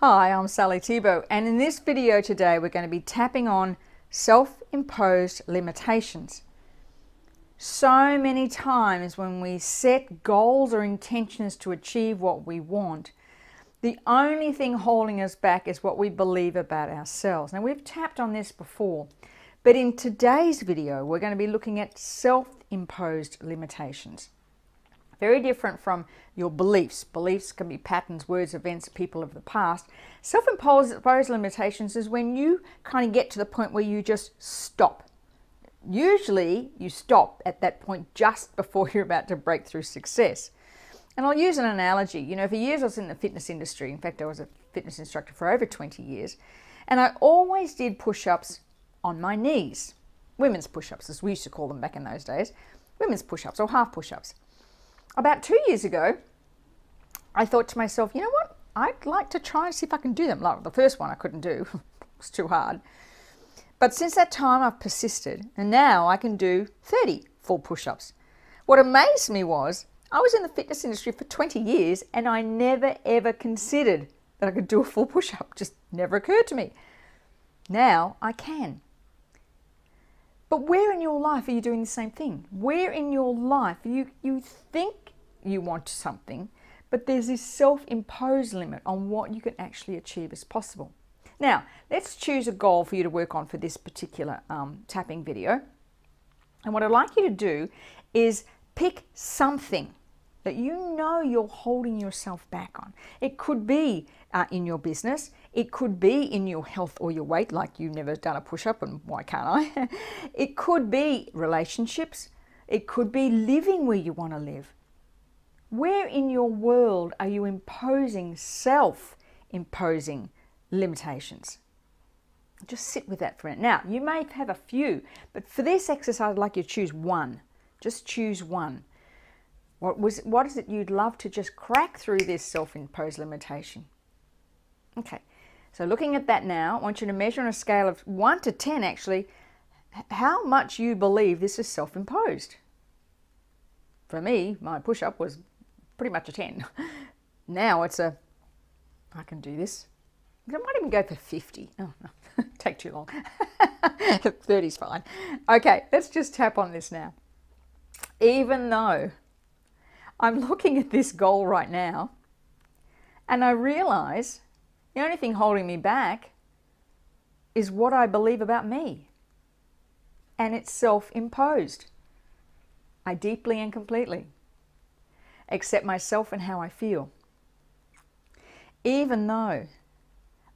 Hi, I'm Sally Thibault, and in this video today we're going to be tapping on self-imposed limitations. So many times when we set goals or intentions to achieve what we want, the only thing holding us back is what we believe about ourselves. Now, we've tapped on this before, but in today's video we're going to be looking at self-imposed limitations. Very different from your beliefs. Beliefs can be patterns, words, events, people of the past. Self-imposed limitations is when you kind of get to the point where you just stop. Usually you stop at that point just before you're about to break through success. And I'll use an analogy. You know, for years I was in the fitness industry. In fact, I was a fitness instructor for over 20 years. And I always did push-ups on my knees. Women's push-ups, as we used to call them back in those days. Women's push-ups or half push-ups. About 2 years ago, I thought to myself, you know what? I'd like to try and see if I can do them. Like the first one I couldn't do. It was too hard. But since that time, I've persisted. And now I can do 30 full push-ups. What amazed me was, I was in the fitness industry for 20 years and I never ever considered that I could do a full push-up. Just never occurred to me. Now I can. But where in your life are you doing the same thing? Where in your life you think you want something, but there's this self-imposed limit on what you can actually achieve as possible. Now, let's choose a goal for you to work on for this particular tapping video. And what I'd like you to do is pick something that you know you're holding yourself back on. It could be in your business. It could be in your health or your weight, like you've never done a push-up and why can't I? It could be relationships. It could be living where you want to live. Where in your world are you imposing self-imposing limitations? Just sit with that for a minute. Now, you may have a few, but for this exercise, I'd like you to choose one. Just choose one. What is it you'd love to just crack through this self-imposed limitation? Okay, so looking at that now, I want you to measure on a scale of 1 to 10 actually, how much you believe this is self-imposed. For me, my push-up was pretty much a 10. Now it's I can do this. I might even go for 50. Oh, no, take too long. 30 is fine. Okay, let's just tap on this now. Even though I'm looking at this goal right now and I realize the only thing holding me back is what I believe about me. And it's self-imposed. I deeply and completely accept myself and how I feel. Even though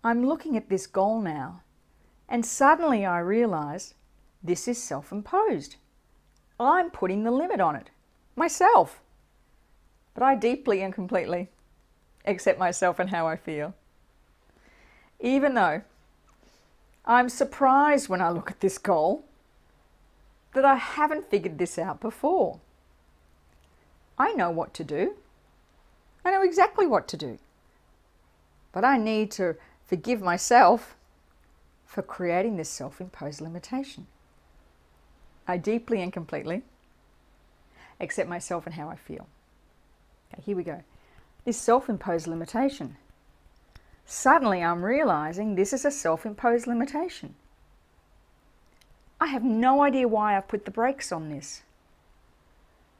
I'm looking at this goal now and suddenly I realize this is self-imposed. I'm putting the limit on it, myself. But I deeply and completely accept myself and how I feel. Even though I'm surprised when I look at this goal that I haven't figured this out before. I know what to do. I know exactly what to do. But I need to forgive myself for creating this self-imposed limitation. I deeply and completely accept myself and how I feel. Okay, here we go. This self-imposed limitation. Suddenly I'm realizing this is a self-imposed limitation. I have no idea why I've put the brakes on this.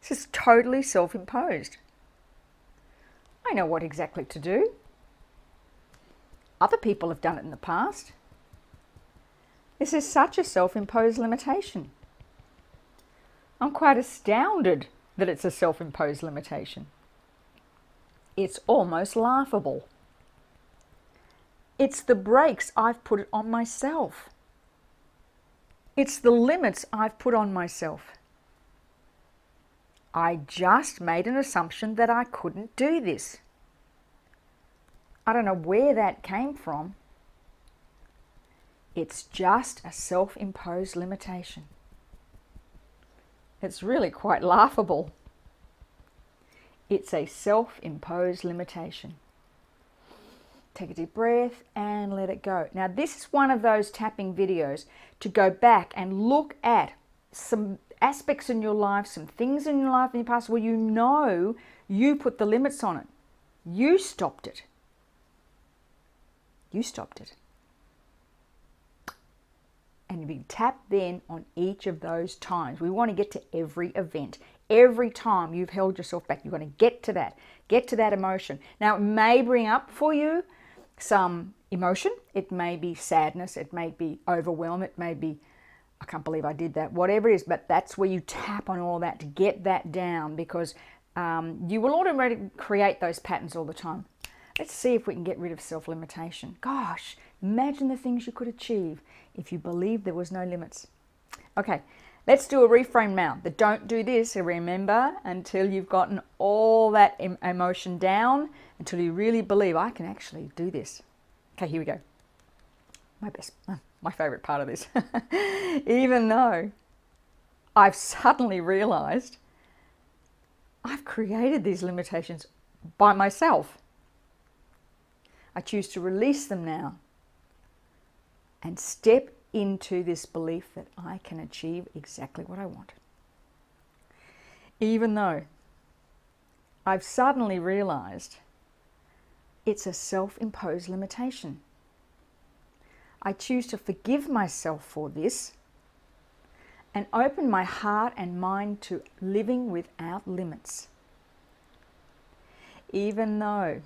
This is totally self-imposed. I know what exactly to do. Other people have done it in the past. This is such a self-imposed limitation. I'm quite astounded that it's a self-imposed limitation. It's almost laughable. It's the brakes I've put on myself. It's the limits I've put on myself. I just made an assumption that I couldn't do this. I don't know where that came from. It's just a self-imposed limitation. It's really quite laughable. It's a self-imposed limitation. Take a deep breath and let it go. Now, this is one of those tapping videos to go back and look at some aspects in your life, some things in your life in the past where you know you put the limits on it. You stopped it. You stopped it. And we tap then on each of those times. We want to get to every event. Every time you've held yourself back, you want to get to that emotion. Now, it may bring up for you some emotion. It may be sadness. It may be overwhelm. It may be, I can't believe I did that, whatever it is. But that's where you tap on all that to get that down, because you will automatically create those patterns all the time. Let's see if we can get rid of self-limitation. Gosh, imagine the things you could achieve if you believed there was no limits. Okay, let's do a reframe now. The don't do this, remember, until you've gotten all that emotion down, until you really believe, I can actually do this. Okay, here we go. My favorite part of this. Even though I've suddenly realized I've created these limitations by myself, I choose to release them now and step into this belief that I can achieve exactly what I want. Even though I've suddenly realized it's a self-imposed limitation, I choose to forgive myself for this and open my heart and mind to living without limits. Even though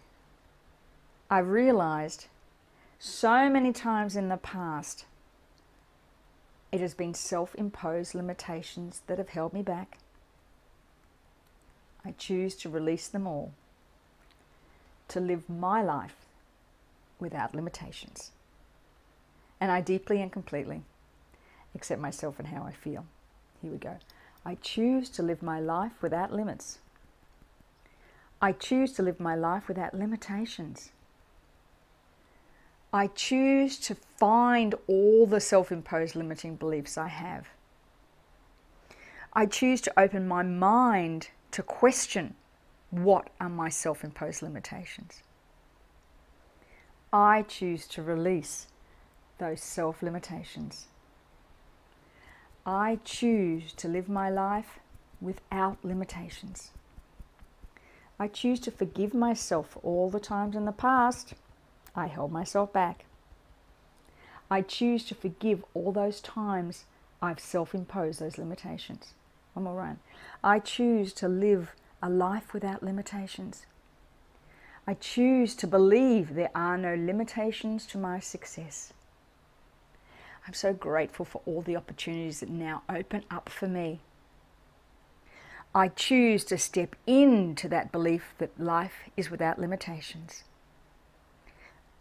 I've realized so many times in the past it has been self-imposed limitations that have held me back, I choose to release them all, to live my life without limitations. And I deeply and completely accept myself and how I feel. Here we go. I choose to live my life without limits. I choose to live my life without limitations. I choose to find all the self-imposed limiting beliefs I have. I choose to open my mind to question what are my self-imposed limitations. I choose to release those self-limitations. I choose to live my life without limitations. I choose to forgive myself for all the times in the past I held myself back. I choose to forgive all those times I've self-imposed those limitations. One more round. I choose to live a life without limitations. I choose to believe there are no limitations to my success. I'm so grateful for all the opportunities that now open up for me. I choose to step into that belief that life is without limitations.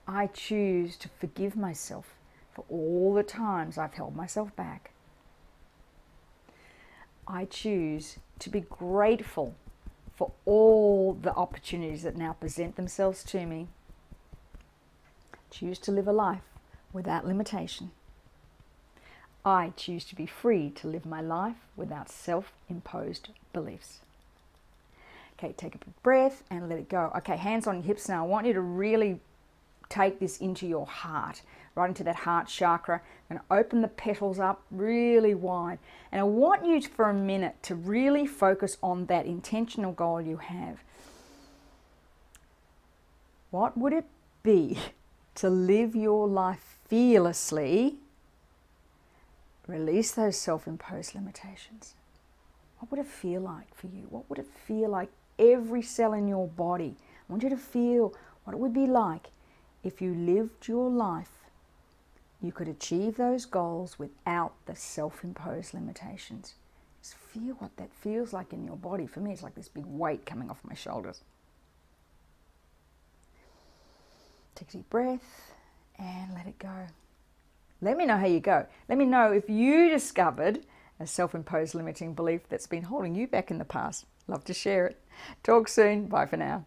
I choose to forgive myself for all the times I've held myself back. I choose to be grateful for all the opportunities that now present themselves to me. Choose to live a life without limitation. I choose to be free to live my life without self-imposed beliefs. Okay, take a big breath and let it go. Okay, hands on your hips now. I want you to really take this into your heart, right into that heart chakra, and open the petals up really wide. And I want you for a minute to really focus on that intentional goal you have. What would it be to live your life fearlessly, release those self-imposed limitations? What would it feel like for you? What would it feel like every cell in your body? I want you to feel what it would be like if you lived your life, you could achieve those goals without the self-imposed limitations. Just feel what that feels like in your body. For me, it's like this big weight coming off my shoulders. Take a deep breath and let it go. Let me know how you go. Let me know if you discovered a self-imposed limiting belief that's been holding you back in the past. Love to share it. Talk soon. Bye for now.